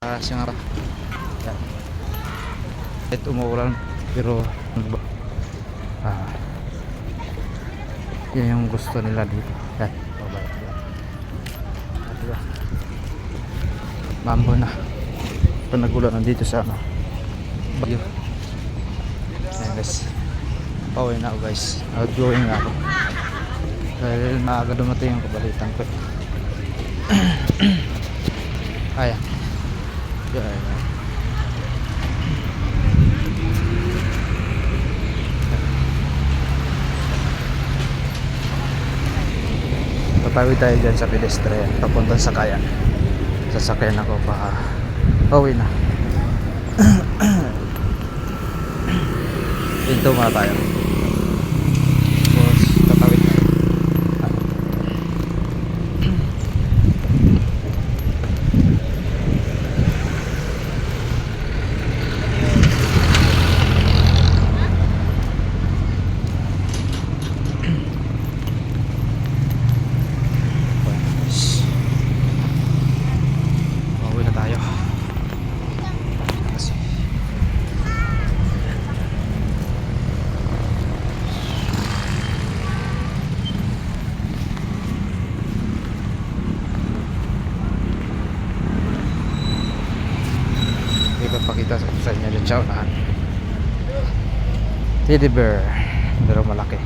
Siyang yan. Kahit umuulan pero yan yung gusto nila dito. Yan, babalik yan. Diba? Mambo na pag nagulan nandito sa Baguio. Yan guys, pauwi na ako guys, outgoing na ako dahil maaga dumating yung kabalitan ko. Ayan. Ayan. Patawid tayo dyan sa pedestrian papuntang Sakayan. Sasakyan ako pa pauwi na. Dito muna tayo. Tapos tatawid tayo. Ipapakita sa inyo dyan siya unahan. Teddy bear, pero malaki.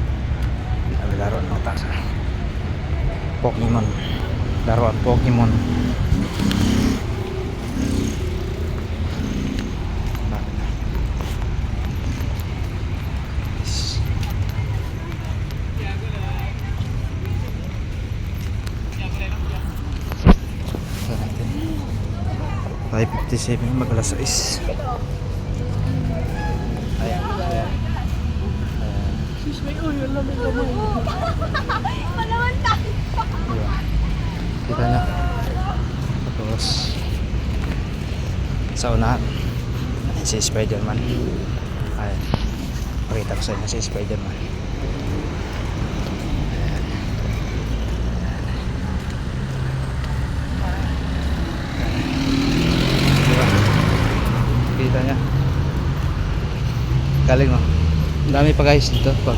Laruan ng tasa. Pokemon, laruan Pokemon. Ay 57 mag-alas 6. Ayan. Sis, may ulo lang may gamay. Malaman tayo. Kita nyo. Tapos sa unahan si Spider-Man. Ayan. Pakita ko sa inyo si Spider-Man. Kita niya. Galing mo. Ang dami pa guys dito pag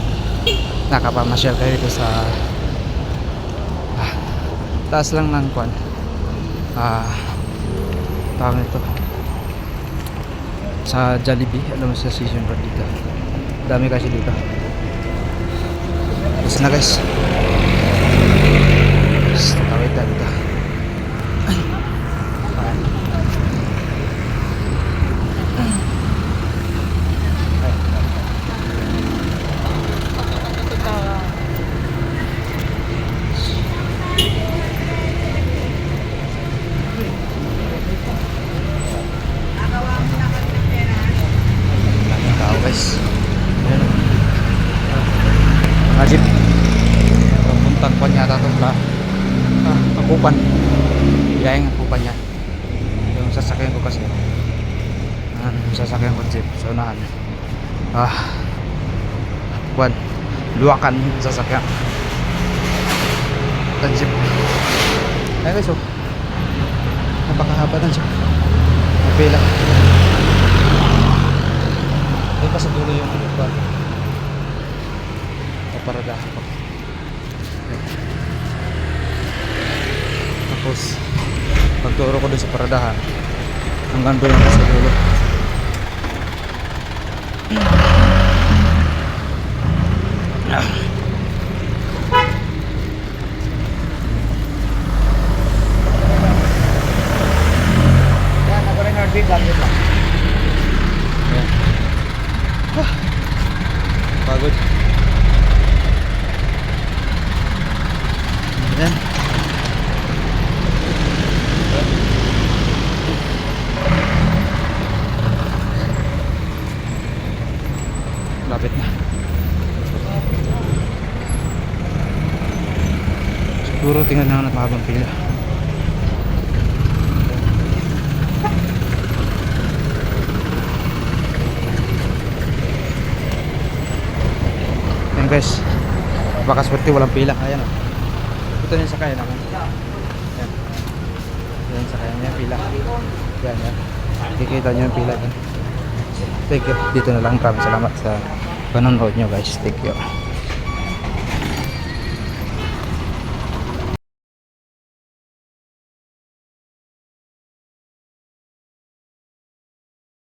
nakapamasyal kayo dito sa taas lang ng kwan. Tawag nito sa Jollibee. Alam mo sa Season Road dito. Dami kasi dito. Basta na guys. Tatawid na dito. Guys, ayan. Mga jeep papuntang pa niya tatong Akupan. Biyayang Akupan niya. Yung sasakyan ko kasi yung sasakyan ko jeep sa unahan. Akupan luwakan sasakyan ng jeep. Ayan guys, napakahaba ng jeep. Napila ay pa sa dulo yung paparadahan ko. Tapos pagturo ko dun sa paradahan hanggang doon pa sa dulo. Yan, ako rin heartbeat lang. Pagod. Ayan. Lapit na. Siguro tingnan na natin habang pila. Guys, napakaswerte, walang pila. Ayan o. Ito yung sakayan naman. Ayan. Ayan yung sakayan niya, pila. Yan, yan. Kikita nyo yung pila yan. Thank you. Dito na lang. Maraming salamat sa panonood nyo guys. Thank you.